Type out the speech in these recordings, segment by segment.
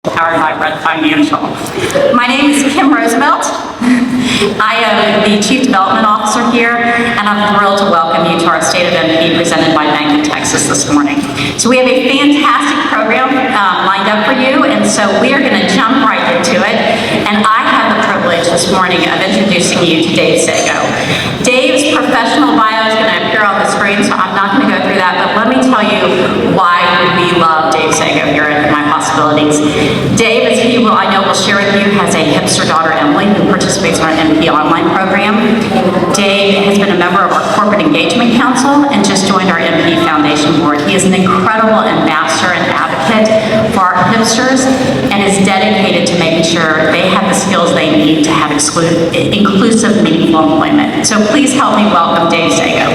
Powered by Red Financial. My name is Kim Roosevelt. I am the Chief Development Officer here, and I'm thrilled to welcome you to our State of MP presented by Bank of Texas this morning. So we have a fantastic program lined up for you, and so we are going to jump right into it. And I have the privilege this morning of introducing you to Dave Sago. Dave's professional bio is going to appear on the screen, so I'm not going to go through that, but let me tell you why we love Dave Sago here at My Possibilities. Dave, as I know will share with you, has a HIPster daughter, Emily, who participates in our MP online program. Dave has been a member of our Corporate Engagement Council and just joined our MP Foundation Board. He is an incredible ambassador and advocate for our HIPsters and is dedicated to making sure they have the skills they need to have inclusive, meaningful employment. So please help me welcome Dave Sago.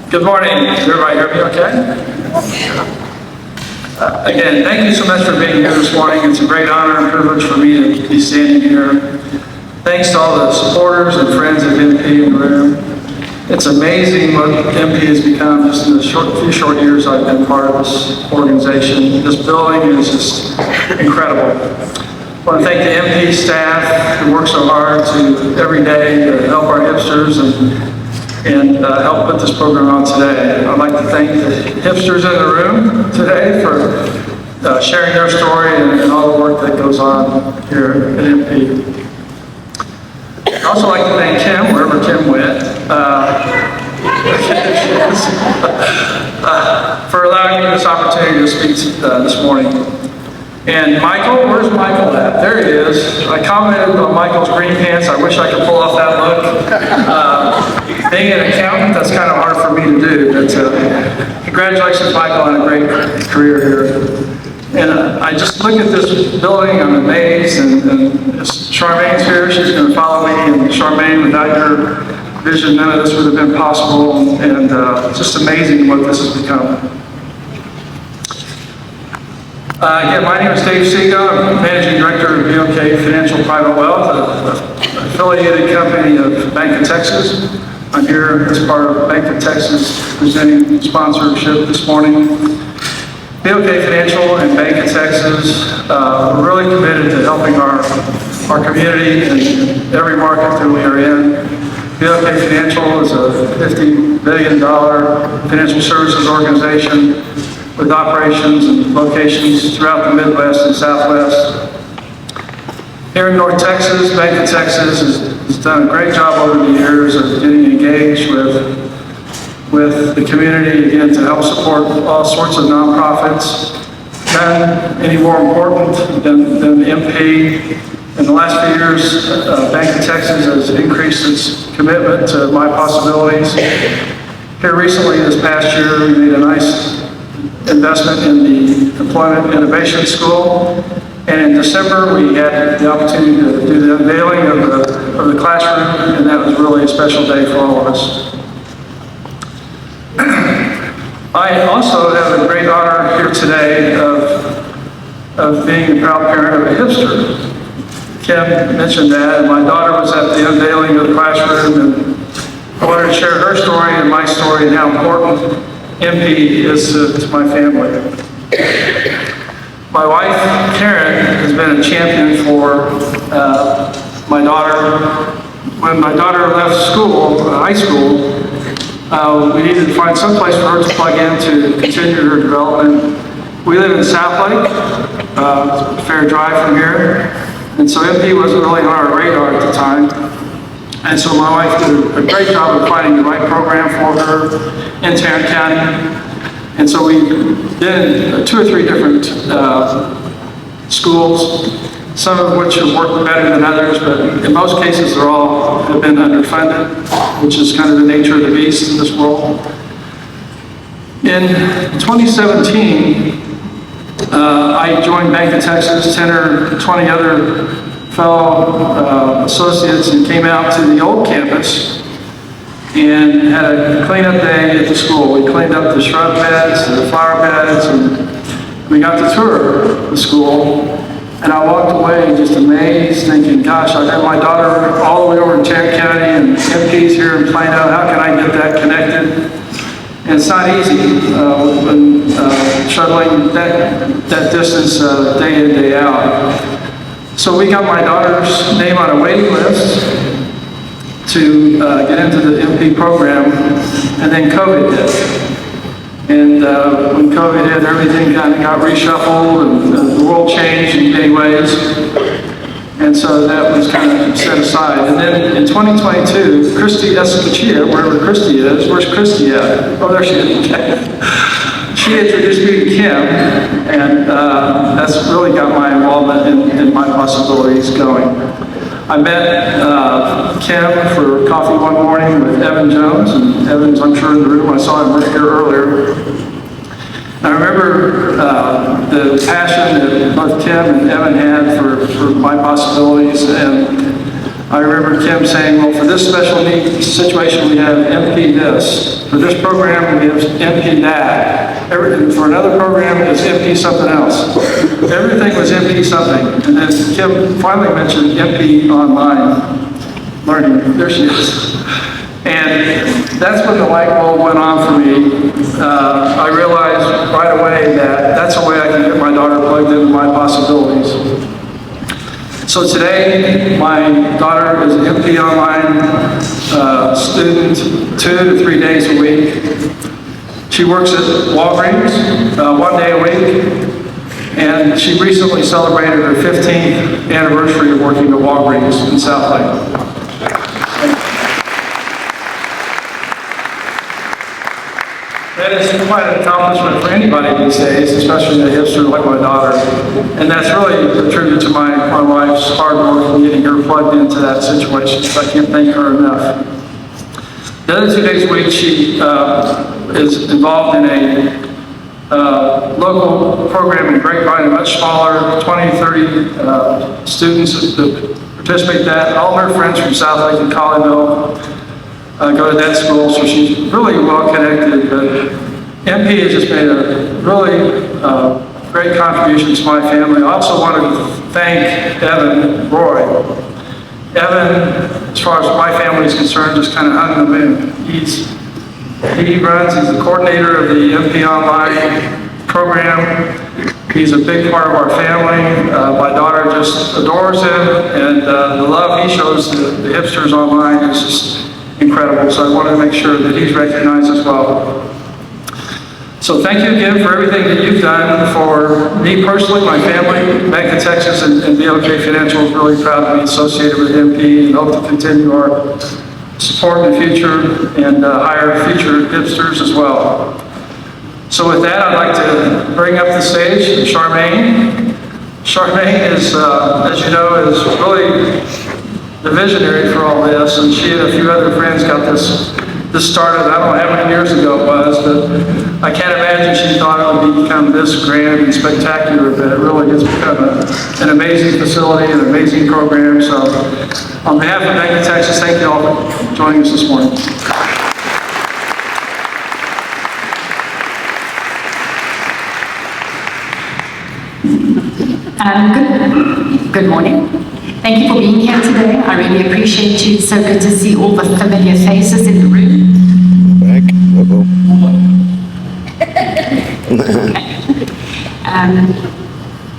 Good morning. Does everybody hear me okay? Again, thank you so much for being here this morning. It's a great honor and privilege for me to be standing here. Thanks to all the supporters and friends of MP in the room. It's amazing what MP has become just in the few short years I've been part of this organization. This building is just incredible. I want to thank the MP staff who work so hard every day to help our HIPsters and help put this program on today. I'd like to thank the HIPsters in the room today for sharing their story and all the work that goes on here at MP. I'd also like to thank Kim, wherever Kim went, for allowing me this opportunity to speak this morning. And Michael, where's Michael at? There he is. I commented on Michael's green pants. I wish I could pull off that look. Being an accountant, that's kind of hard for me to do. But congratulations, Michael, on a great career here. And I just look at this building, I'm amazed. And Charmaine's here. She's going to follow me. And Charmaine, without your vision, none of this would have been possible. And it's just amazing what this has become. Again, my name is Dave Sago. I'm Managing Director of BOK Financial Private Wealth, an affiliated company of Bank of Texas. I'm here as part of Bank of Texas presenting sponsorship this morning. BOK Financial and Bank of Texas are really committed to helping our community in every market that we are in. BOK Financial is a $50 billion financial services organization with operations and locations throughout the Midwest and Southwest. Here in North Texas, Bank of Texas has done a great job over the years of getting engaged with the community, again, to help support all sorts of nonprofits. None any more important than MP. In the last few years, Bank of Texas has increased its commitment to My Possibilities. Here recently, this past year, we made a nice investment in the Employment Innovation School, and in December we had the opportunity to do the unveiling of the classroom, and that was really a special day for all of us. I also have a great honor here today of being a proud parent of a HIPster. Kim mentioned that, and my daughter was at the unveiling of the classroom, and I wanted to share her story and my story and how important MP is to my family. My wife, Karen, has been a champion for my daughter. When my daughter left school, high school, we needed to find some place for her to plug in to continue her development. We live in South Lake, it's a fair drive from here, and so MP wasn't really on our radar at the time. And so my wife did a great job of finding the right program for her in Tarrant County. And so we did 2 or 3 different schools, some of which have worked better than others, but in most cases they're all have been underfunded, which is kind of the nature of the beast in this world. In 2017, I joined Bank of Texas, 10 or 20 other fellow associates, and came out to the old campus and had a cleanup day at the school. We cleaned up the shrub beds, the flower beds, and we got to tour the school. And I walked away just amazed, thinking, gosh, I got my daughter all the way over in Tarrant County and MP's here in Plano. How can I get that connected? And it's not easy shuttling that distance day in, day out. So we got my daughter's name on a waiting list to get into the MP program, and then COVID hit. And when COVID hit, everything kind of got reshuffled, and the world changed in many ways. And so that was kind of set aside. And then in 2022, Christy Escachia, wherever Christy is, where's Christy at? Oh, there she is. She introduced me to Kim, and that's really got my involvement in my possibilities going. I met Kim for coffee one morning with Evan Jones, and Evan's, I'm sure, in the room. I saw him right here earlier. And I remember the passion that both Kim and Evan had for my possibilities, and I remember Kim saying, well, for this special needs situation, we have MP this. For this program, we have MP that. Everything, for another program, it's MP something else. Everything was MP something. And then Kim finally mentioned MP online learning. There she is. And that's when the light bulb went on for me. I realized right away that that's a way I can get my daughter plugged into my possibilities. So today, my daughter is an MP Online student 2 to 3 days a week. She works at Walgreens 1 day a week, and she recently celebrated her 15th anniversary of working at Walgreens in South Lake. That is quite an accomplishment for anybody these days, especially a hipster like my daughter. And that's really a tribute to my wife's hard work in getting her plugged into that situation. So I can't thank her enough. The other 2 days a week, she is involved in a local program in Grapevine, a much smaller, 20, 30 students that participate in that. All her friends from South Lake and Colleyville go to that school, so she's really well connected. But MP has just made a really great contribution to my family. I also want to thank Evan Roy. Evan, as far as my family is concerned, just kind of hung the moon. He's the coordinator of the MP Online program. He's a big part of our family. My daughter just adores him, and the love he shows the hipsters online is just incredible. So I want to make sure that he's recognized as well. So thank you again for everything that you've done for me personally, my family. Bank of Texas and BOK Financial is really proud to be associated with MP and hope to continue our support in the future and hire future hipsters as well. So with that, I'd like to bring up the stage Charmaine. Charmaine is, as you know, is really the visionary for all this, and she and a few other friends got this started. I don't know how many years ago it was, but I can't imagine she thought it would become this grand and spectacular, but it really has become an amazing facility, an amazing program. So on behalf of Bank of Texas, thank you all for joining us this morning. Good morning. Thank you for being here today. I really appreciate you. It's so good to see all the familiar faces in the room. Back.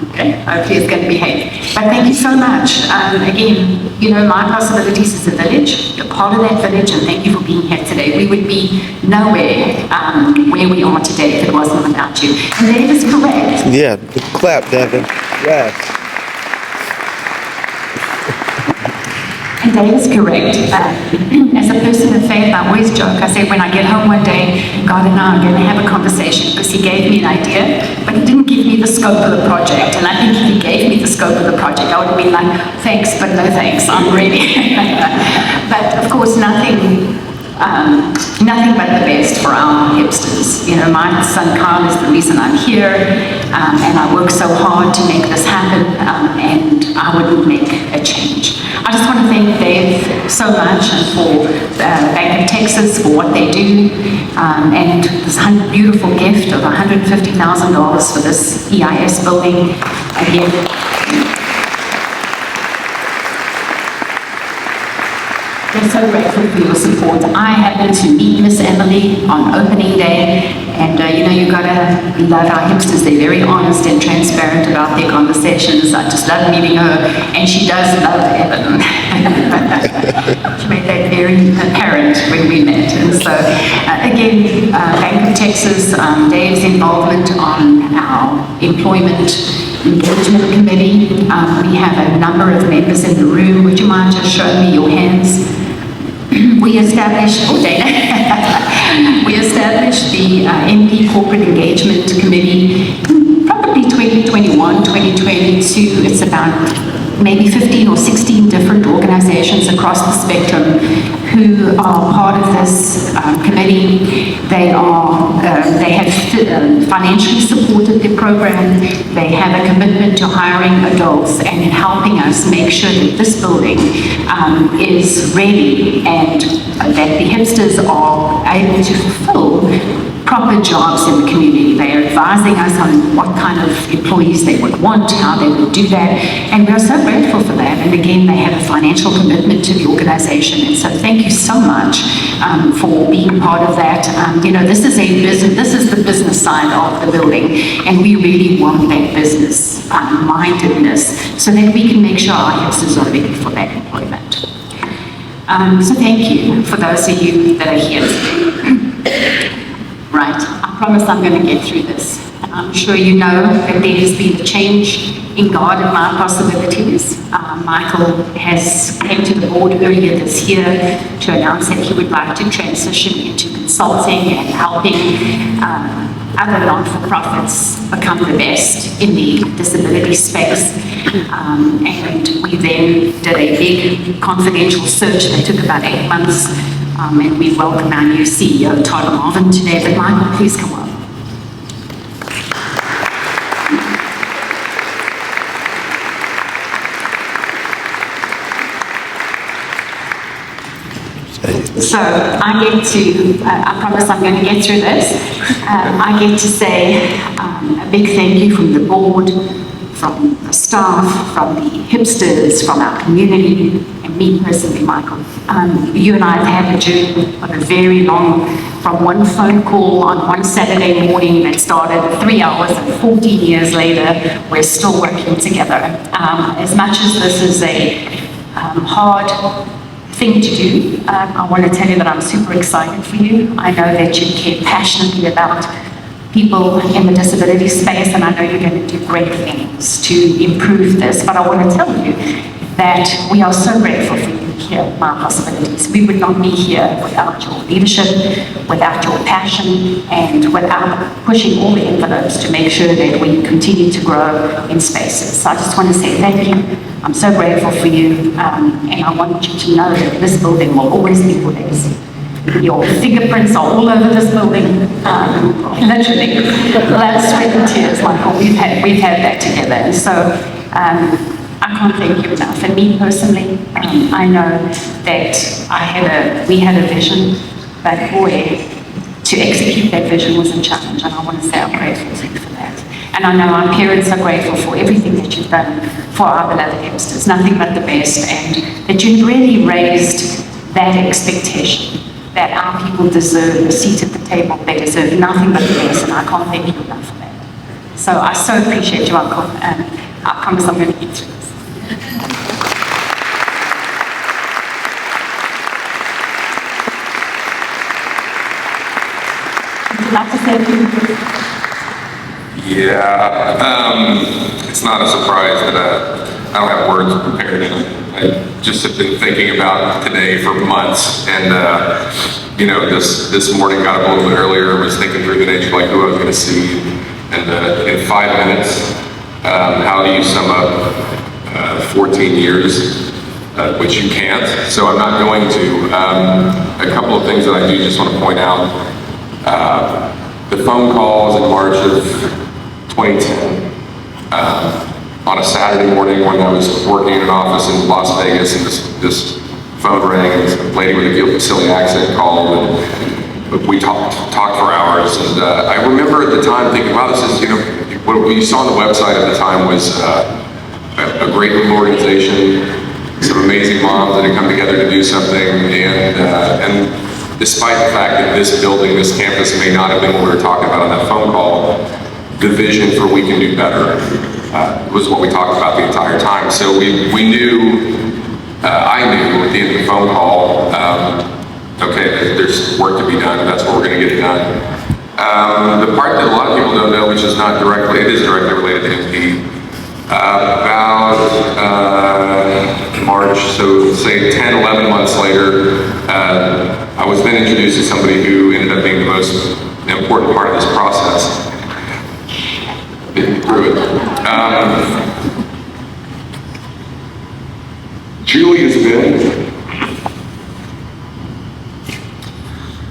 Okay, hopefully it's going to behave. But thank you so much. Again, you know, My Possibilities is a village. You're part of that village, and thank you for being here today. We would be nowhere where we are today if it wasn't without you. And Dave is correct. Yeah, clap, Devin. Yes. And Dave is correct. As a person of faith, I always joke. I say when I get home one day, God and I are going to have a conversation because he gave me an idea, but he didn't give me the scope of the project. And I think if he gave me the scope of the project, I would have been like, thanks, but no thanks, I'm ready. But of course, nothing but the best for our hipsters. You know, my son Kyle is the reason I'm here, and I work so hard to make this happen, and I wouldn't make a change. I just want to thank Dave so much and for Bank of Texas for what they do, and this beautiful gift of $150,000 for this EIS building. Again, We're so grateful for your support. I happened to meet Miss Emily on opening day, and you gotta love our hipsters. They're very honest and transparent about their conversations. I just love meeting her, and she does love Evan. She made that very apparent when we met. And so, again, Bank of Texas, Dave's involvement on our employment engagement committee. We have a number of members in the room. Would you mind just showing me your hands? We established, we established the MP Corporate Engagement Committee probably 2021, 2022. It's about maybe 15 or 16 different organizations across the spectrum who are part of this committee. They have financially supported the program. They have a commitment to hiring adults and in helping us make sure that this building is ready and that the hipsters are able to fulfill proper jobs in the community. They are advising us on what kind of employees they would want, how they would do that, and we're so grateful for that. And again, they have a financial commitment to the organization, and so thank you so much for being part of that. This is a business, this is the business side of the building, and we really want that business mindedness so that we can make sure our hipsters are ready for that employment. So thank you for those of you that are here today. Right, I promise I'm going to get through this. I'm sure you know that there has been a change in God and my possibilities. Michael has came to the board earlier this year to announce that he would like to transition into consulting and helping other non-for-profits become the best in the disability space. And we then did a big confidential search that took about 8 months. And we welcome our new CEO, Tod Marvin, today. But Michael, please come on. So I get to, I promise I'm going to get through this. I get to say a big thank you from the board, from the staff, from the hipsters, from our community, and me personally, Michael. You and I have had a journey of a very long, from one phone call on one Saturday morning that started 3 hours and 14 years later, we're still working together. As much as this is a hard thing to do, I want to tell you that I'm super excited for you. I know that you care passionately about people in the disability space, and I know you're going to do great things to improve this, but I want to tell you that we are so grateful for you here at My Possibilities. We would not be here without your leadership, without your passion, and without pushing all the envelopes to make sure that we continue to grow in spaces. So I just want to say thank you. I'm so grateful for you, and I want you to know that this building will always be your legacy. Your fingerprints are all over this building, literally. Blood, sweat, and tears, Michael. We've had that together, and so I can't thank you enough. And me personally, I know that we had a vision, but boy, to execute that vision was a challenge, and I want to say I'm grateful to you for that. And I know our parents are grateful for everything that you've done for our beloved hipsters, nothing but the best, and that you've really raised that expectation that our people deserve a seat at the table. They deserve nothing but the best, and I can't thank you enough for that. So I so appreciate you, Uncle, and I promise I'm going to get through this. Would you like to say a few words? Yeah, it's not a surprise that I don't have words prepared, and I just have been thinking about today for months, and this morning got up a little bit earlier, was thinking through the nature like who I was going to see, and in 5 minutes, how do you sum up 14 years, which you can't, so I'm not going to. A couple of things that I do just want to point out. The phone calls in March of 2010, on a Saturday morning when I was working in an office in Las Vegas, and this phone rang, and this lady with a silly accent called, and we talked for hours. And I remember at the time thinking, wow, this is, what you saw on the website at the time was a great little organization, some amazing moms that had come together to do something, and despite the fact that this building, this campus may not have been what we were talking about on that phone call, the vision for we can do better was what we talked about the entire time. So we knew, I knew at the end of the phone call, okay, there's work to be done, and that's where we're going to get it done. The part that a lot of people don't know, which is not directly, it is directly related to MP, about March, so say 10, 11 months later, I was then introduced to somebody who ended up being the most important part of this process. Been through it. Julie has been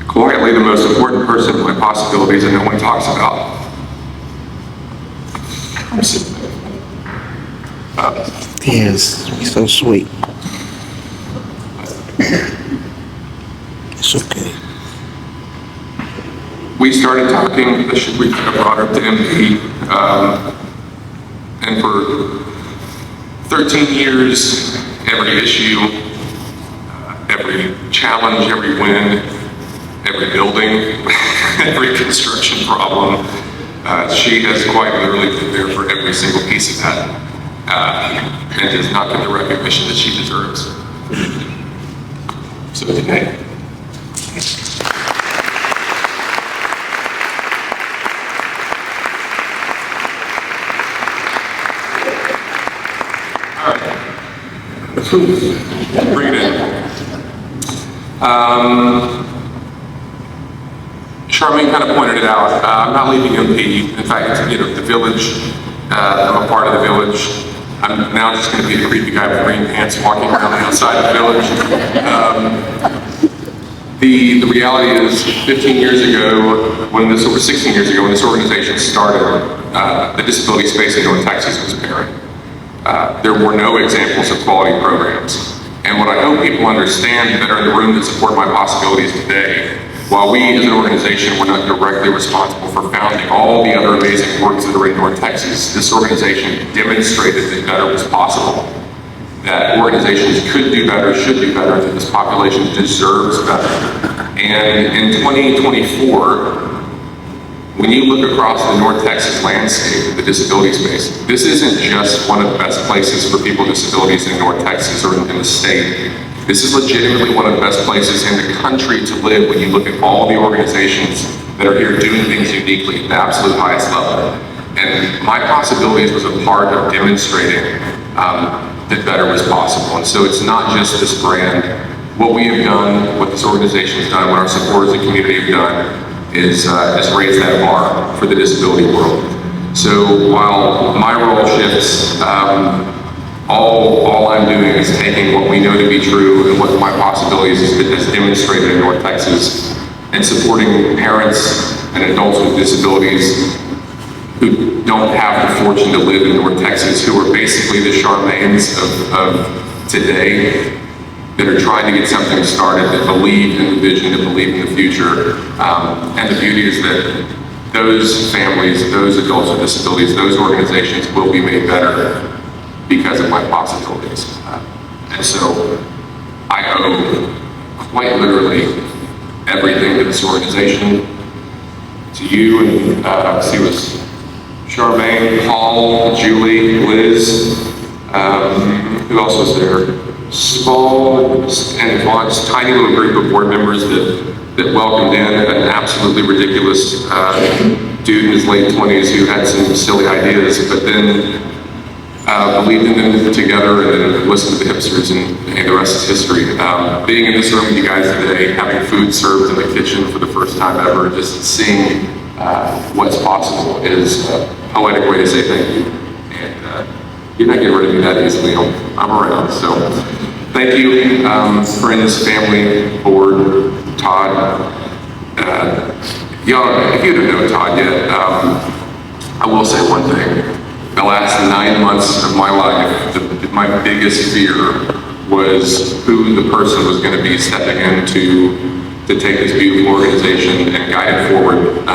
quietly the most important person in my possibilities that no one talks about. I'm sitting there. Yes, he's so sweet. It's okay. We started talking, should we brought her to MP, and for 13 years, every issue, every challenge, every win, every building, every construction problem, she has quite literally been there for every single piece of that, and does not get the recognition that she deserves. So today, bring it in. Charmaine kind of pointed it out. I'm not leaving MP. In fact, the village, I'm a part of the village. I'm now just going to be the creepy guy with green pants walking around the outside of the village. The reality is, 15 years ago, over 16 years ago, when this organization started, the disability space in North Texas was barren. There were no examples of quality programs. And what I hope people understand that are in the room that support my possibilities today, while we as an organization were not directly responsible for founding all the other amazing works that are in North Texas, this organization demonstrated that better was possible. That organizations could do better, should do better, that this population deserves better. And in 2024, when you look across the North Texas landscape, the disability space, this isn't just one of the best places for people with disabilities in North Texas or in the state. This is legitimately one of the best places in the country to live when you look at all the organizations that are here doing things uniquely at the absolute highest level. And my possibilities was a part of demonstrating that better was possible. And so it's not just this brand. What we have done, what this organization has done, what our supporters and community have done, is raise that bar for the disability world. So while my role shifts, all I'm doing is taking what we know to be true and what my possibilities is demonstrated in North Texas, and supporting parents and adults with disabilities who don't have the fortune to live in North Texas, who are basically the Charmaines of today, that are trying to get something started, that believe in the vision, that believe in the future. And the beauty is that those families, those adults with disabilities, those organizations will be made better because of my possibilities. And so I owe quite literally everything to this organization, to you, and see was Charmaine, Paul, Julie, Liz, who else was there? Small and Yvonne's tiny little group of board members that welcomed in an absolutely ridiculous dude in his late 20s who had some silly ideas, but then believed in them together and then listened to the HIPsters, and the rest is history. Being in this room with you guys today, having food served in the kitchen for the first time ever, just seeing what's possible is a poetic way to say thank you. And you're not getting rid of me that easily. I'm around. So thank you, friends, family, board, Tod. Y'all, if you don't know Tod yet, I will say one thing. The last 9 months of my life, my biggest fear was who the person was going to be stepping in to take this beautiful organization and guide it forward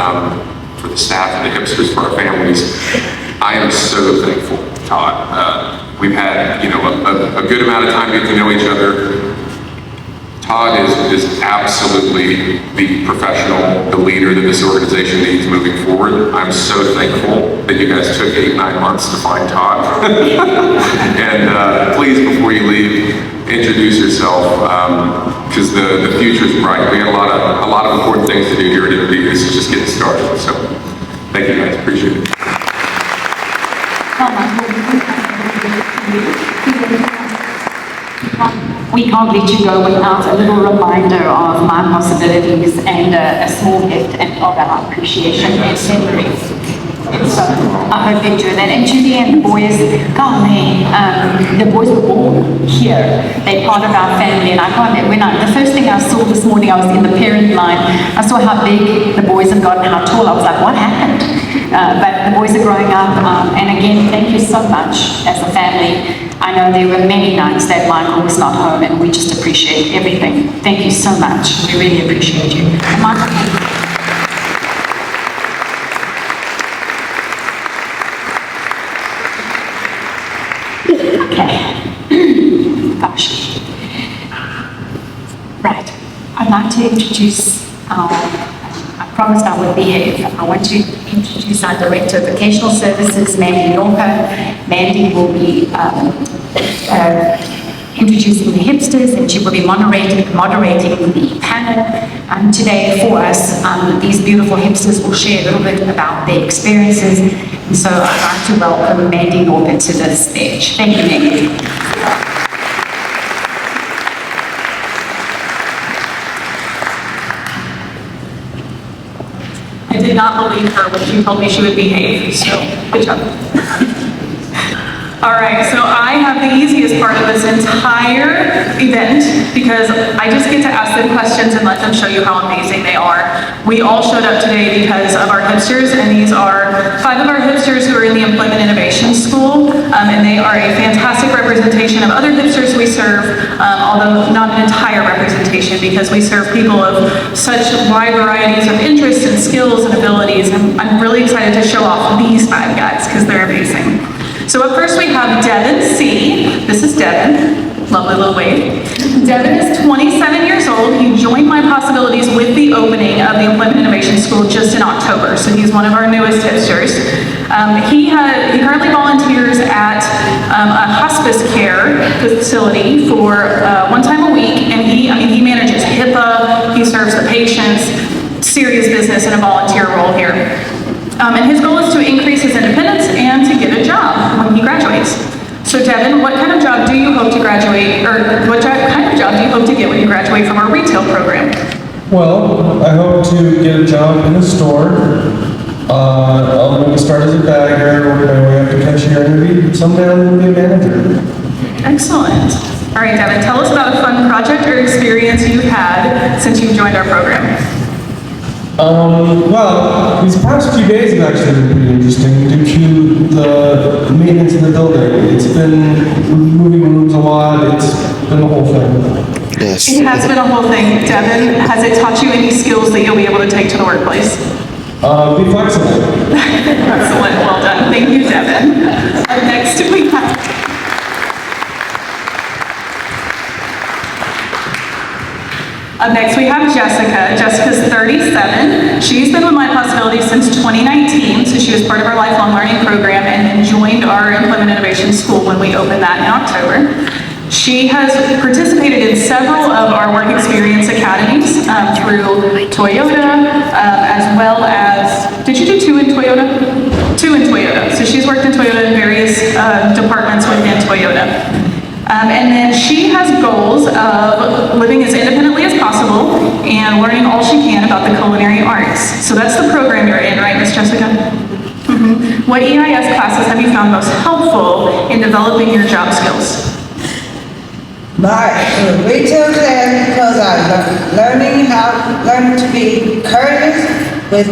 for the staff and the HIPsters, for our families. I am so thankful, Tod. We've had, you know, a good amount of time to get to know each other. Tod is absolutely the professional, the leader that this organization needs moving forward. I'm so thankful that you guys took 8-9 months to find Tod. And please, before you leave, introduce yourself, because the future's bright. We got a lot of important things to do here at MP. This is just getting started. So thank you guys, appreciate it. We can't let you go without a little reminder of my possibilities and a small gift and of our appreciation and memories. So I hope you enjoy that. And Julie and the boys, golly, the boys were born here. They're part of our family, and I can't, the first thing I saw this morning, I was in the parent line, I saw how big the boys have gotten, how tall. I was like, what happened? But the boys are growing up, and again, thank you so much as a family. I know there were many nights that Michael was not home, and we just appreciate everything. Thank you so much. We really appreciate you. And Michael, okay. Gosh. Right. I'd like to introduce I promised I would behave. I want to introduce our Director of Vocational Services, Mandy Norca. Mandy will be introducing the HIPsters, and she will be moderating the panel today for us. These beautiful HIPsters will share a little bit about their experiences. And so I'd like to welcome Mandy Norca to the stage. Thank you, Mandy. I did not believe her when she told me she would behave, so good job. All right, so I have the easiest part of this entire event because I just get to ask them questions and let them show you how amazing they are. We all showed up today because of our HIPsters, and these are 5 of our HIPsters who are in the Employment Innovation School, and they are a fantastic representation of other HIPsters we serve, although not an entire representation because we serve people of such wide varieties of interests and skills and abilities. I'm really excited to show off these 5 guys because they're amazing. So up first we have Devin C. This is Devin, lovely little wave. Devin is 27 years old. He joined My Possibilities with the opening of the Employment Innovation School just in October, so he's one of our newest HIPsters. He currently volunteers at a hospice care facility for 1 time a week, and he manages HIPAA, he serves the patients, serious business in a volunteer role here. And his goal is to increase his independence and to get a job when he graduates. So Devin, what kind of job do you hope to graduate, or what kind of job do you hope to get when you graduate from our retail program? Well, I hope to get a job in a store. I'll maybe start as a bagger, work my way up to cashier, and maybe someday I'll be a manager. Excellent. All right, Devin, tell us about a fun project or experience you've had since you've joined our program. Well, these past few days have actually been pretty interesting due to the maintenance of the building. It's been moving rooms a lot. It's been the whole thing. Yes. It has been a whole thing. Devin, has it taught you any skills that you'll be able to take to the workplace? Be flexible. Excellent, well done. Thank you, Devin. Next we have... Up next we have Jessica. Jessica's 37. She's been with My Possibilities since 2019, so she was part of our lifelong learning program and then joined our Employment Innovation School when we opened that in October. She has participated in several of our work experience academies through Toyota, as well as, did you do 2 in Toyota? 2 in Toyota. So she's worked in Toyota in various departments within Toyota. And then she has goals of living as independently as possible and learning all she can about the culinary arts. So that's the program you're in, right, Miss Jessica? Mm-hmm. What EIS classes have you found most helpful in developing your job skills? My retail class, because I'm learning to be courteous with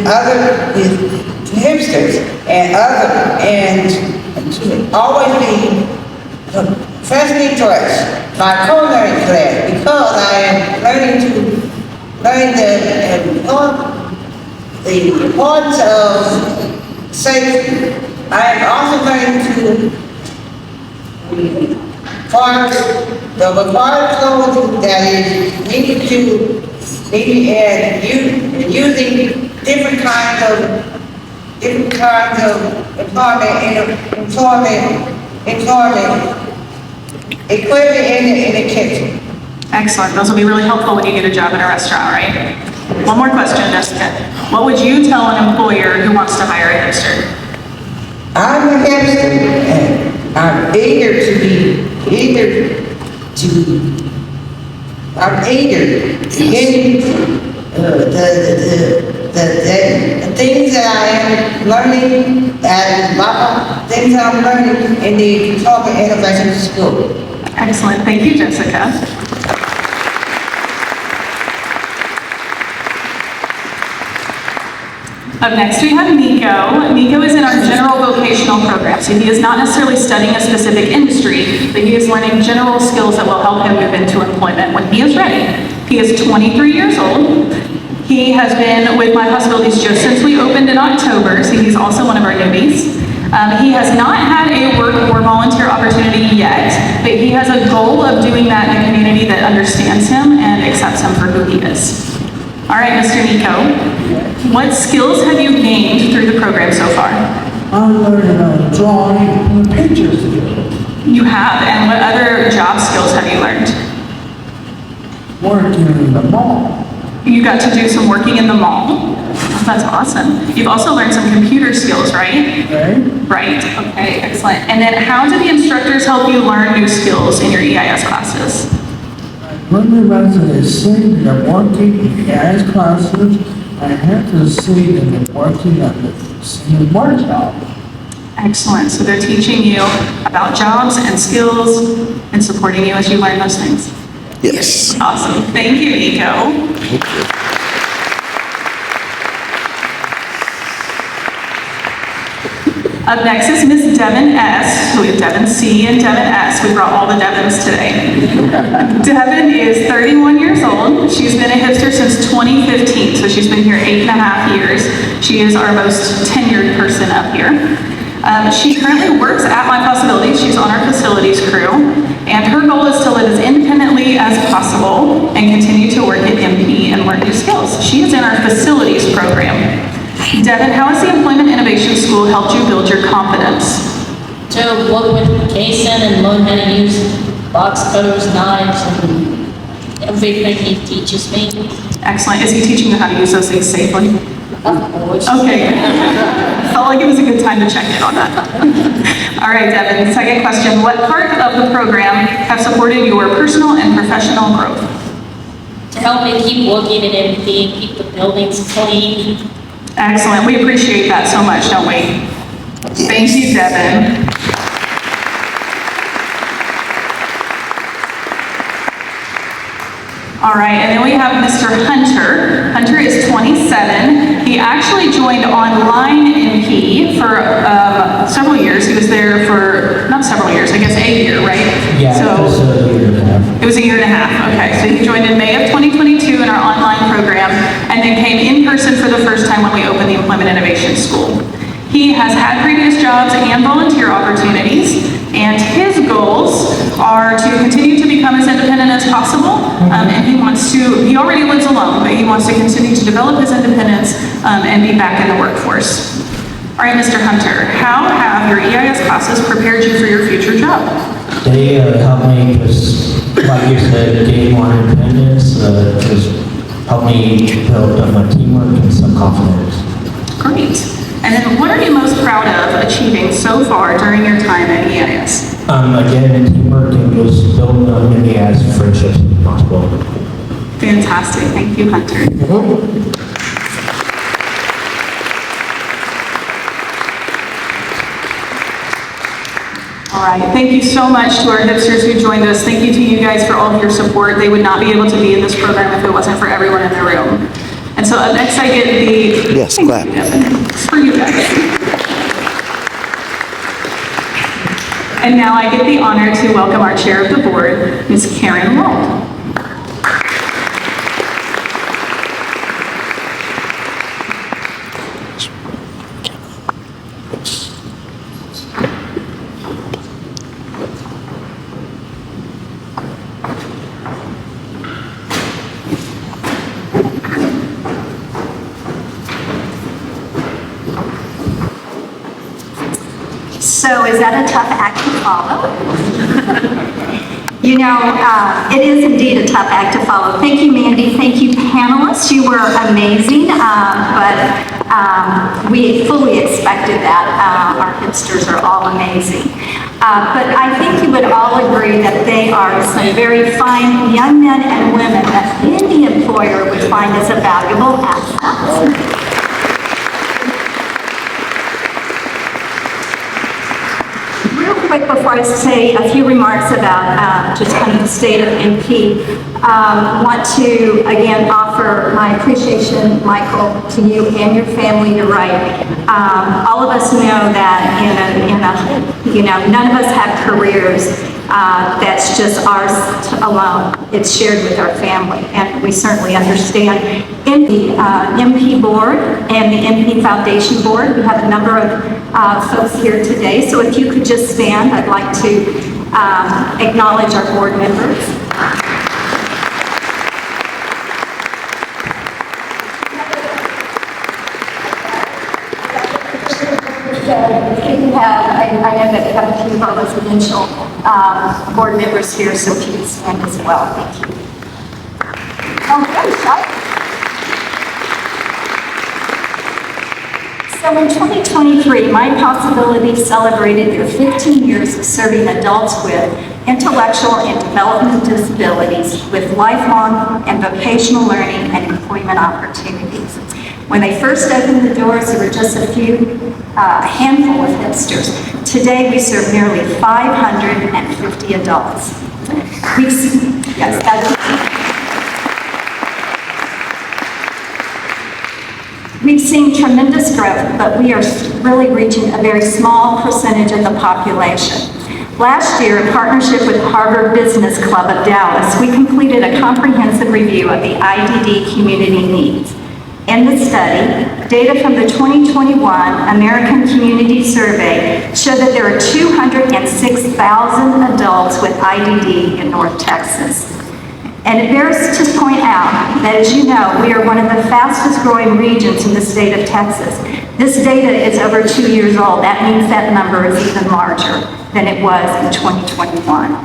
HIPsters and to always be firstly choice, my culinary class, because I am learning the importance of safety. I am also learning to the required clothing that is needed and using different kinds of employment equipment in the kitchen. Excellent. Those will be really helpful when you get a job in a restaurant, right? One more question, Jessica. What would you tell an employer who wants to hire a HIPster? I'm a HIPster and I'm eager to get the things that I am learning and things that I'm learning in the Talking Innovation School. Excellent. Thank you, Jessica. Up next, we have Nico. Nico is in our general vocational program, so he is not necessarily studying a specific industry, but he is learning general skills that will help him move into employment when he is ready. He is 23 years old. He has been with My Possibilities just since we opened in October, so he's also one of our newbies. He has not had a work or volunteer opportunity yet, but he has a goal of doing that in a community that understands him and accepts him for who he is. All right, Mr. Nico, what skills have you gained through the program so far? I'm learning drawing and pictures. You have, and what other job skills have you learned? Working in the mall. You got to do some working in the mall. That's awesome. You've also learned some computer skills, right? Right, okay, excellent. And then how do the instructors help you learn new skills in your EIS classes? When the residents say they're working in EIS classes, I have to see that they're working at the same workshop. Excellent, so they're teaching you about jobs and skills and supporting you as you learn those things. Yes. Awesome, thank you, Nico. Thank you. Up next is Miss Devin S. So we have Devin C. and Devin S. We brought all the Devins today. Devin is 31 years old. She's been a HIPster since 2015, so she's been here 8.5 years. She is our most tenured person up here. She currently works at My Possibilities. She's on our facilities crew, and her goal is to live as independently as possible and continue to work at MP and learn new skills. She is in our facilities program. Devin, how has the Employment Innovation School helped you build your confidence? To work with Jason and learn how to use box cutters, knives, and everything he teaches me. Excellent. Is he teaching you how to use those things safely? Of course. Okay. Felt like it was a good time to check in on that. All right, Devin, second question. What part of the program have supported your personal and professional growth? To help me keep working at MP and keep the buildings clean. Excellent. We appreciate that so much, don't we? Thank you, Devin. All right, and then we have Mr. Hunter. Hunter is 27. He actually joined online MP for several years. He was there for, not several years, I guess a year, right? Yeah, so, it was a year and a half. It was a year and a half, okay. So he joined in May of 2022 in our online program and then came in person for the first time when we opened the Employment Innovation School. He has had previous jobs and volunteer opportunities, and his goals are to continue to become as independent as possible, and he already lives alone, but he wants to continue to develop his independence and be back in the workforce. All right, Mr. Hunter, how have your EIS classes prepared you for your future job? They help me just, like you said, gain more independence, just help me build up my teamwork and some confidence. Great. And then what are you most proud of achieving so far during your time at EIS? Again, teamwork and just building as many as friendships as possible. Fantastic. Thank you, Hunter. All right. Thank you so much to our HIPsters who joined us. Thank you to you guys for all of your support. They would not be able to be in this program if it wasn't for everyone in the room. And so up next I get the... Yes, clap. It's for you guys. And now I get the honor to welcome our chair of the board, Ms. Karen Wald. So is that a tough act to follow? You know, it is indeed a tough act to follow. Thank you, Mandy. Thank you, panelists. You were amazing, but we fully expected that. Our hipsters are all amazing. But I think you would all agree that they are some very fine young men and women that any employer would find as a valuable asset. Real quick before I say a few remarks about just kind of the state of MP, want to again offer my appreciation, Michael, to you and your family. You're right. All of us know that none of us have careers that's just ours alone. It's shared with our family, and we certainly understand. In the MP board and the MP Foundation board, we have a number of folks here today. So if you could just stand, I'd like to acknowledge our board members. I know that we have a few of our residential board members here, so if you can stand as well. Thank you. So in 2023, My Possibilities celebrated their 15 years of serving adults with intellectual and developmental disabilities with lifelong and vocational learning and employment opportunities. When they first opened the doors, there were just a handful of hipsters. Today, we serve nearly 550 adults. We've seen tremendous growth, but we are really reaching a very small percentage of the population. Last year, in partnership with Harvard Business Club of Dallas, we completed a comprehensive review of the IDD community needs. In the study, data from the 2021 American Community Survey showed that there are 206,000 adults with IDD in North Texas. And it bears to point out that, as you know, we are one of the fastest growing regions in the state of Texas. This data is over 2 years old. That means that number is even larger than it was in 2021.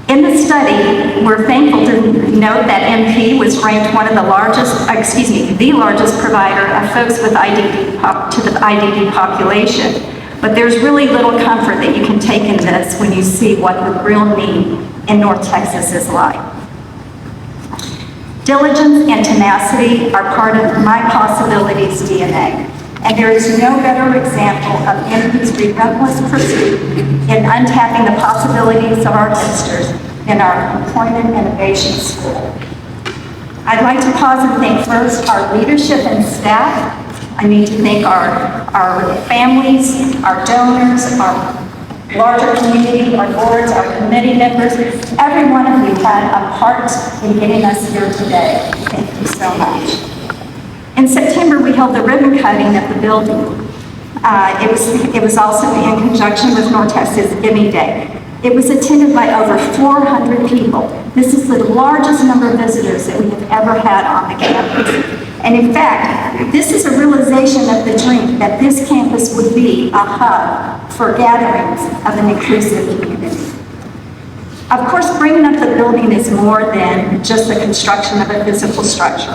In the study, we're thankful to note that MP was ranked one of the largest provider of folks with IDD to the IDD population. But there's really little comfort that you can take in this when you see what the real need in North Texas is like. Diligence and tenacity are part of My Possibilities DNA. And there is no better example of MP's relentless pursuit in untapping the possibilities of our hipsters than our Employment Innovation School. I'd like to pause and thank first our leadership and staff. I need to thank our families, our donors, our larger community, our boards, our committee members. Every one of you had a part in getting us here today. Thank you so much. In September, we held the ribbon cutting at the building. It was also in conjunction with North Texas Giving Day. It was attended by over 400 people. This is the largest number of visitors that we have ever had on the campus. And in fact, this is a realization of the dream that this campus would be a hub for gatherings of an inclusive community. Of course, bringing up the building is more than just the construction of a physical structure.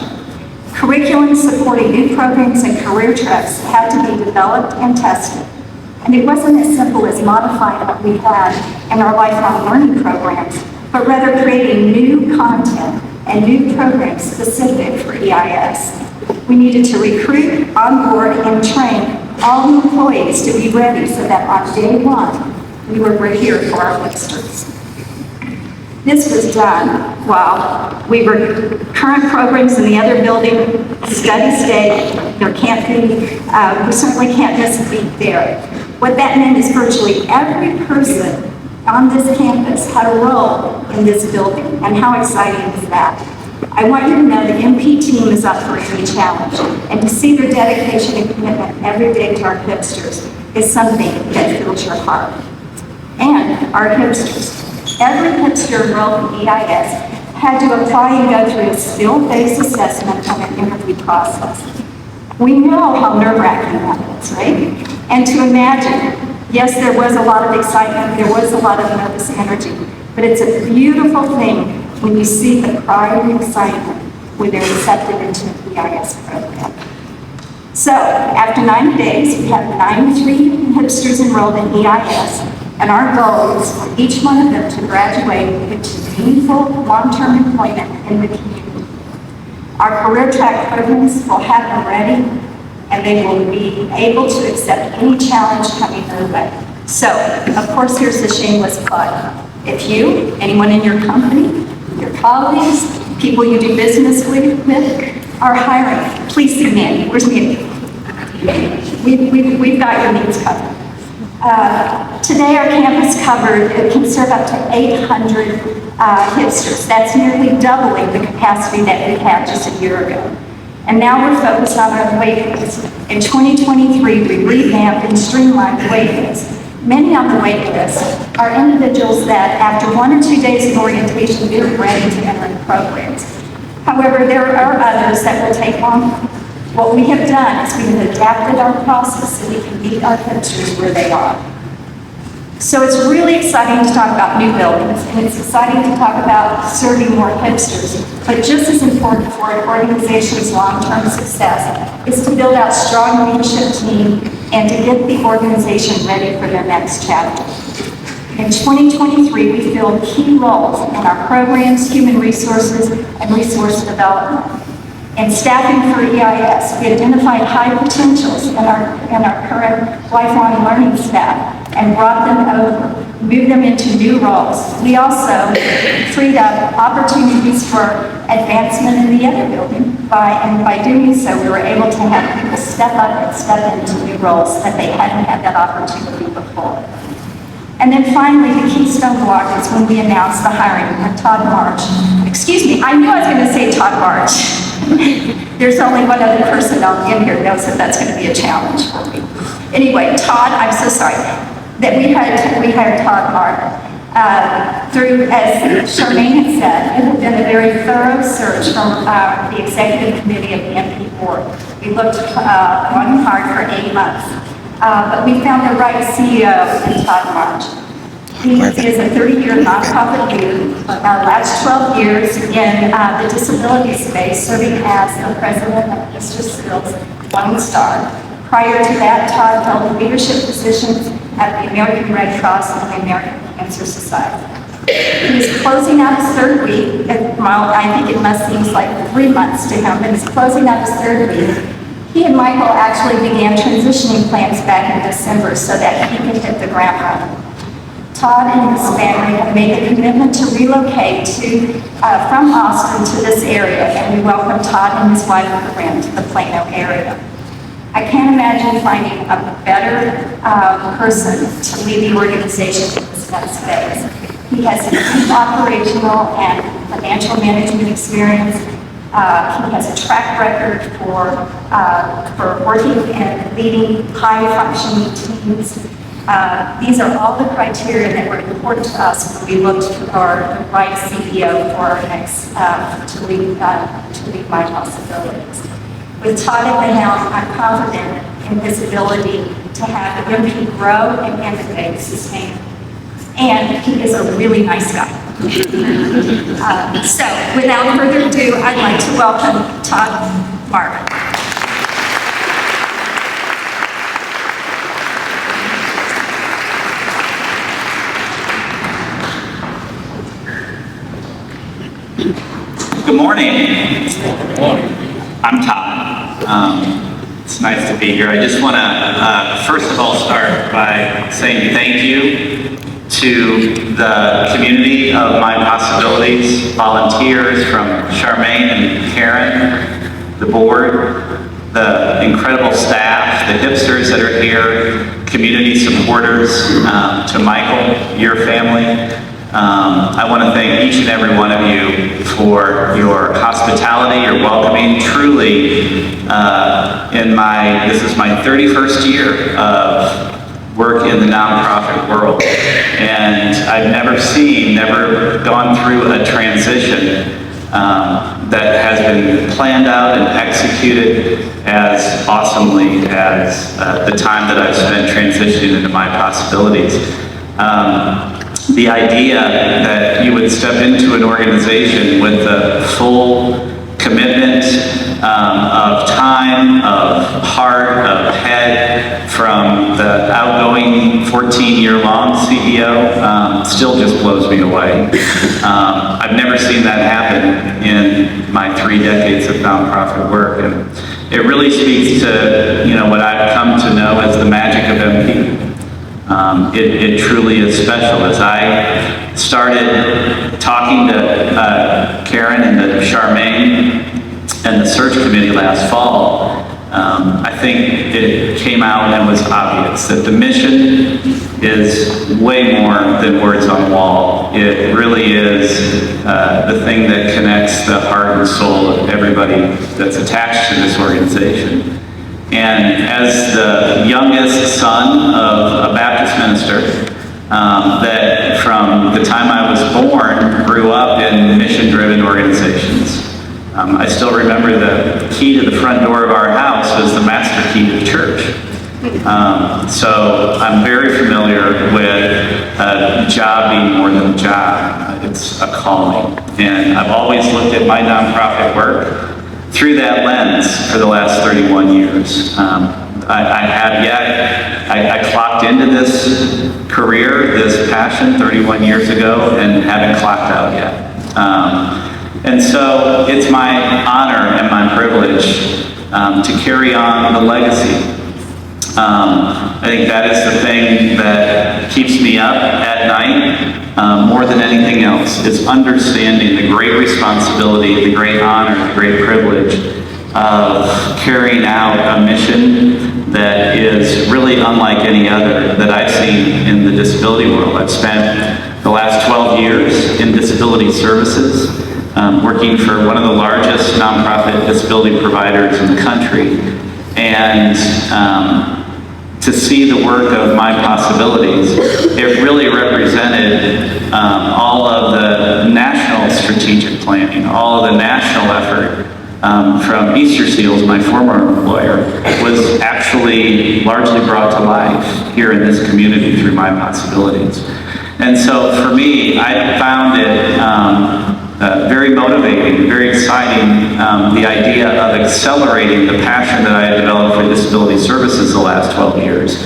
Curriculum supporting new programs and career tracks had to be developed and tested. And it wasn't as simple as modifying what we had in our lifelong learning programs, but rather creating new content and new programs specific for EIS. We needed to recruit, onboard, and train all the employees to be ready so that on day one, we were here for our hipsters. This was done while we were current programs in the other building, steady state. There can't be, we certainly can't miss a beat there. What that meant is virtually every person on this campus had a role in this building, and how exciting is that? I want you to know the MP team is up for any challenge, and to see their dedication and commitment every day to our hipsters is something that fills your heart. And our hipsters. Every hipster enrolled in EIS had to apply and go through a skill-based assessment and an interview process. We know how nerve-wracking that is, right? And to imagine Yes, there was a lot of excitement, there was a lot of nervous energy, but it's a beautiful thing when you see the pride and excitement when they're accepted into the EIS program. So, after 90 days, we have 93 HIPsters enrolled in EIS, and our goal is for each one of them to graduate into meaningful long-term employment in the community. Our career track programs will have them ready, and they will be able to accept any challenge coming their way. So, of course, here's the shameless plug. If you, anyone in your company, your colleagues, people you do business with are hiring, please see Mandy. Where's Mandy? We've got your needs covered. Today, our campus can serve up to 800 HIPsters. That's nearly doubling the capacity that we had just a year ago. And now we're focused on our wait list. In 2023, we revamped and streamlined the wait list. Many on the wait list are individuals that after 1 or 2 days of orientation, they're ready to enter the programs. However, there are others that will take longer. What we have done is we have adapted our process so we can meet our HIPsters where they are. So it's really exciting to talk about new buildings, and it's exciting to talk about serving more HIPsters. But just as important for an organization's long-term success is to build out strong leadership team and to get the organization ready for their next chapter. In 2023, we filled key roles in our programs, human resources, and resource development. In staffing for EIS, we identified high potentials in our current lifelong learning staff and brought them over, moved them into new roles. We also freed up opportunities for advancement in the other building. By doing so, we were able to have people step up and step into new roles that they hadn't had that opportunity before. And then finally, the keystone block is when we announced the hiring of Tod Marvin. Excuse me, I knew I was going to say Tod Marvin. There's only one other person in here who knows that that's going to be a challenge for me. Anyway, Tod, I'm so sorry that we hired Tod Marvin. Through, as Charmaine had said, it had been a very thorough search from the executive committee of the MP board. We looked long and hard for 8 months. But we found the right CEO in Tod Marvin. He is a 30-year nonprofit leader, last 12 years in the disability space, serving as the president of HIPster Skills One Star. Prior to that, Tod held leadership positions at the American Red Cross and the American Cancer Society. He's closing out his third week. Well, I think it must seem like 3 months to him, but he's closing out his third week. He and Michael actually began transitioning plans back in December so that he could hit the ground running. Tod and his family have made the commitment to relocate from Austin to this area, and we welcome Tod and his wife and friend to the Plano area. I can't imagine finding a better person to lead the organization in this next phase. He has a deep operational and financial management experience. He has a track record for working and leading high-functioning teams. These are all the criteria that were important to us when we looked for the right CEO for our next to lead my possibilities. With Tod at the helm, I'm confident in his ability to have MP grow and innovate sustainably. And he is a really nice guy. So, without further ado, I'd like to welcome Tod Marvin. Good morning. Good morning. I'm Tod. It's nice to be here. I just want to, first of all, start by saying thank you to the community of My Possibilities, volunteers from Charmaine and Karen, the board, the incredible staff, the HIPsters that are here, community supporters, to Michael, your family. I want to thank each and every one of you for your hospitality, your welcoming. Truly, this is my 31st year of work in the nonprofit world, and I've never gone through a transition that has been planned out and executed as awesomely as the time that I've spent transitioning into my possibilities. The idea that you would step into an organization with the full commitment of time, of heart, of head from the outgoing 14-year-long CEO still just blows me away. I've never seen that happen in my 3 decades of nonprofit work, and it really speaks to what I've come to know as the magic of MP. It truly is special. As I started talking to Karen and to Charmaine and the search committee last fall, I think it came out and was obvious that the mission is way more than words on a wall. It really is the thing that connects the heart and soul of everybody that's attached to this organization. And as the youngest son of a Baptist minister, that from the time I was born grew up in mission-driven organizations. I still remember the key to the front door of our house was the master key to the church. So I'm very familiar with a job being more than a job. It's a calling. And I've always looked at my nonprofit work through that lens for the last 31 years. I clocked into this career, this passion 31 years ago and haven't clocked out yet. And so it's my honor and my privilege to carry on the legacy. I think that is the thing that keeps me up at night more than anything else, is understanding the great responsibility, the great honor, the great privilege of carrying out a mission that is really unlike any other that I've seen in the disability world. I've spent the last 12 years in disability services, working for one of the largest nonprofit disability providers in the country. And to see the work of my possibilities, it really represented all of the national strategic planning, all of the national effort from Easter Seals, my former employer, was actually largely brought to life here in this community through my possibilities. And so for me, I found it very motivating, very exciting, the idea of accelerating the passion that I had developed for disability services the last 12 years.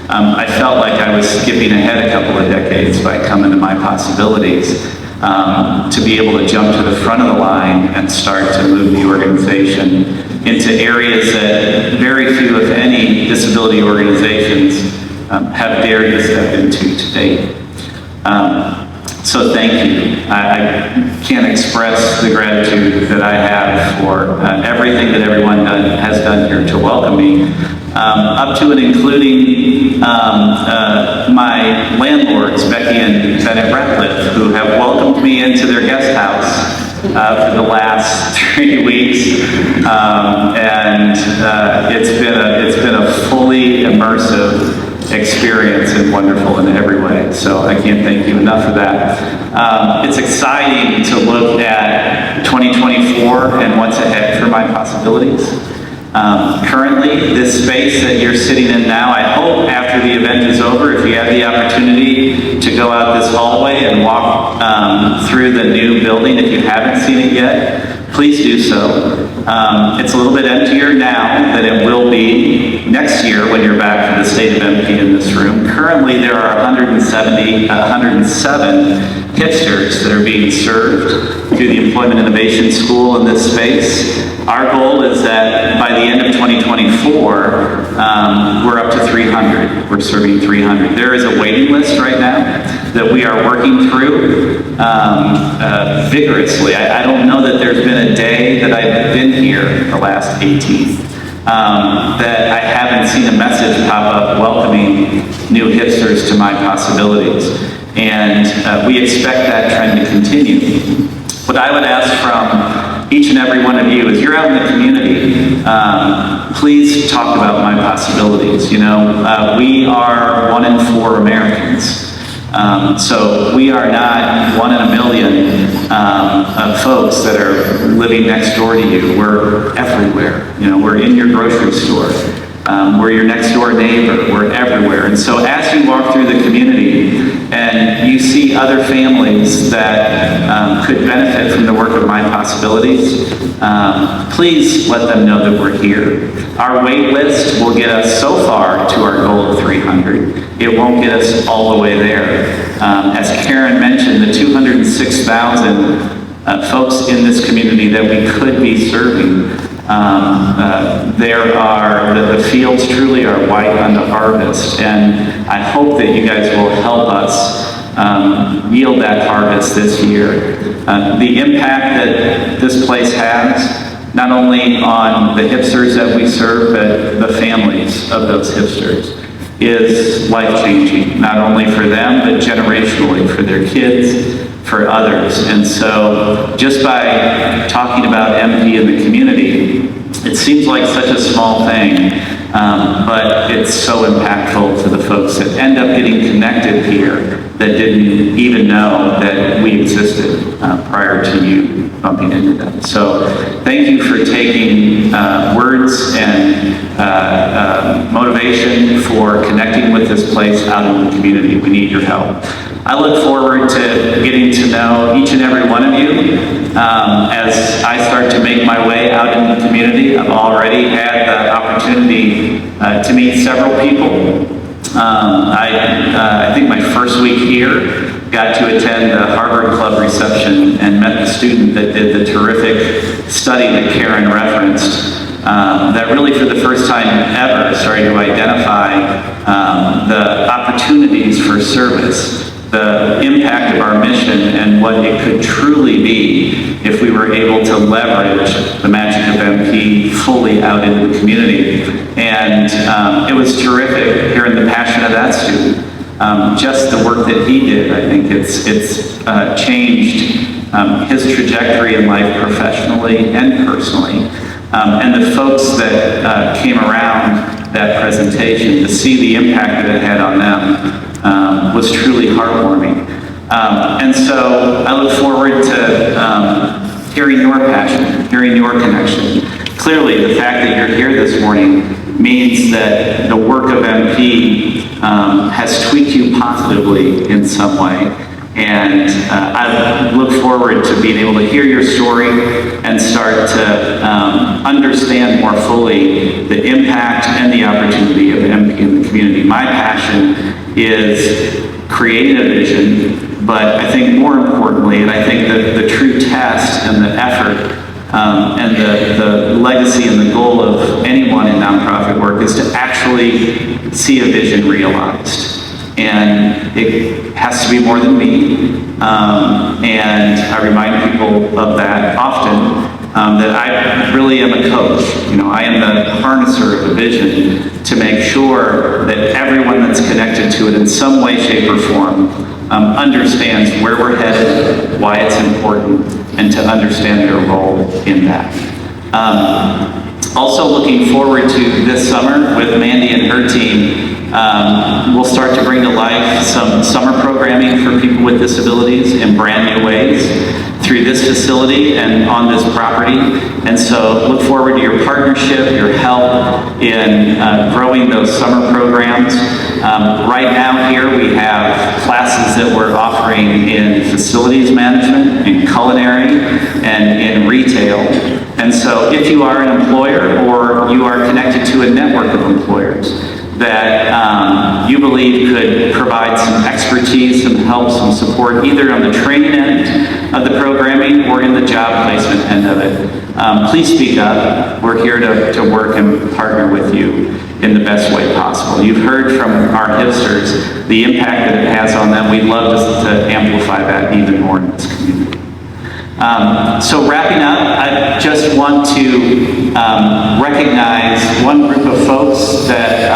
I felt like I was skipping ahead a couple of decades by coming to my possibilities to be able to jump to the front of the line and start to move the organization into areas that very few, if any, disability organizations have dared to step into to date. So thank you. I can't express the gratitude that I have for everything that everyone has done here to welcome me, up to and including my landlords, Becky and Bennett Ratcliffe, who have welcomed me into their guest house for the last 3 weeks, and it's been a fully immersive experience and wonderful in every way. So I can't thank you enough for that. It's exciting to look at 2024 and what's ahead for my possibilities. Currently, this space that you're sitting in now, I hope after the event is over, if you have the opportunity to go out this hallway and walk through the new building, if you haven't seen it yet, please do so. It's a little bit emptier now than it will be next year when you're back for the State of MP in this room. Currently, there are 107 HIPsters that are being served through the Employment Innovation School in this space. Our goal is that by the end of 2024, we're up to 300. We're serving 300. There is a waiting list right now that we are working through vigorously. I don't know that there's been a day that I've been here the last 18 that I haven't seen a message pop up welcoming new HIPsters to my possibilities. And we expect that trend to continue. What I would ask from each and every one of you is, you're out in the community, please talk about my possibilities. You know, we are 1 in 4 Americans. So we are not one in a million of folks that are living next door to you. We're everywhere. You know, we're in your grocery store. We're your next door neighbor. We're everywhere. And so as you walk through the community and you see other families that could benefit from the work of My Possibilities, please let them know that we're here. Our wait list will get us so far to our goal of 300. It won't get us all the way there. As Karen mentioned, the 206,000 folks in this community that we could be serving, the fields truly are white unto harvest, and I hope that you guys will help us yield that harvest this year. The impact that this place has, not only on the HIPsters that we serve, but the families of those HIPsters, is life-changing, not only for them, but generationally for their kids, for others. And so just by talking about MP in the community, it seems like such a small thing, but it's so impactful to the folks that end up getting connected here that didn't even know that we existed prior to you bumping into them. So thank you for taking words and motivation for connecting with this place out in the community. We need your help. I look forward to getting to know each and every one of you as I start to make my way out in the community. I've already had the opportunity to meet several people. I think my first week here got to attend the Harvard Club reception and met the student that did the terrific study that Karen referenced. That really for the first time ever started to identify the opportunities for service, the impact of our mission, and what it could truly be if we were able to leverage the magic of MP fully out into the community. And it was terrific hearing the passion of that student. Just the work that he did, I think it's changed his trajectory in life professionally and personally. And the folks that came around that presentation, to see the impact that it had on them was truly heartwarming. And so I look forward to hearing your passion, hearing your connection. Clearly, the fact that you're here this morning means that the work of MP has tweaked you positively in some way. And I look forward to being able to hear your story and start to understand more fully the impact and the opportunity of MP in the community. My passion is creating a vision, but I think more importantly, and I think that the true test and the effort and the legacy and the goal of anyone in nonprofit work is to actually see a vision realized. And it has to be more than me. And I remind people of that often, that I really am a coach. You know, I am the harnesser of the vision to make sure that everyone that's connected to it in some way, shape, or form understands where we're headed, why it's important, and to understand their role in that. Also looking forward to this summer with Mandy and her team. We'll start to bring to life some summer programming for people with disabilities in brand new ways through this facility and on this property. And so look forward to your partnership, your help in growing those summer programs. Right now here we have classes that we're offering in facilities management, in culinary, and in retail. And so if you are an employer or you are connected to a network of employers that you believe could provide some expertise, some help, some support, either on the training end of the programming or in the job placement end of it, please speak up. We're here to work and partner with you in the best way possible. You've heard from our HIPsters the impact that it has on them. We'd love to amplify that even more in this community. So wrapping up, I just want to recognize one group of folks that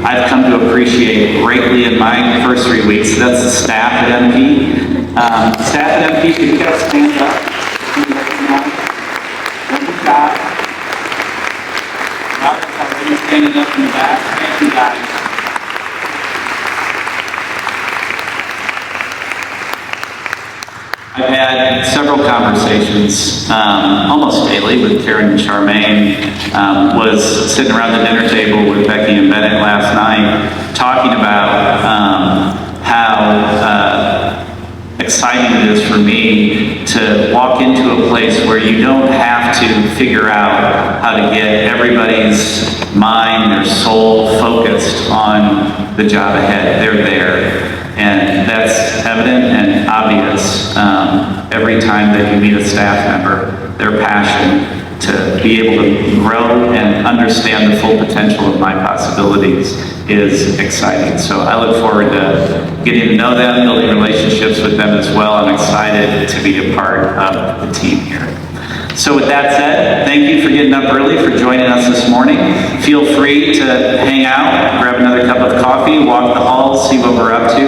I've come to appreciate greatly in my first 3 weeks. That's the staff at MP. Staff at MP, could you guys stand up? Good job. Robert's already standing up in the back. Thank you guys. I've had several conversations, almost daily, with Karen and Charmaine. Was sitting around the dinner table with Becky and Bennett last night, talking about how exciting it is for me to walk into a place where you don't have to figure out how to get everybody's mind, their soul focused on the job ahead. They're there. And that's evident and obvious every time that you meet a staff member. Their passion to be able to grow and understand the full potential of my possibilities is exciting. So I look forward to getting to know them, building relationships with them as well. I'm excited to be a part of the team here. So with that said, thank you for getting up early, for joining us this morning. Feel free to hang out, grab another cup of coffee, walk the halls, see what we're up to,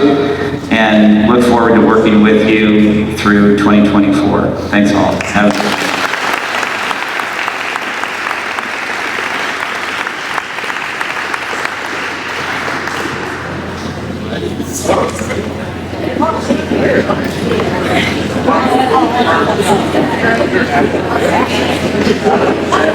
and look forward to working with you through 2024. Thanks all. Have a good day. Thank you.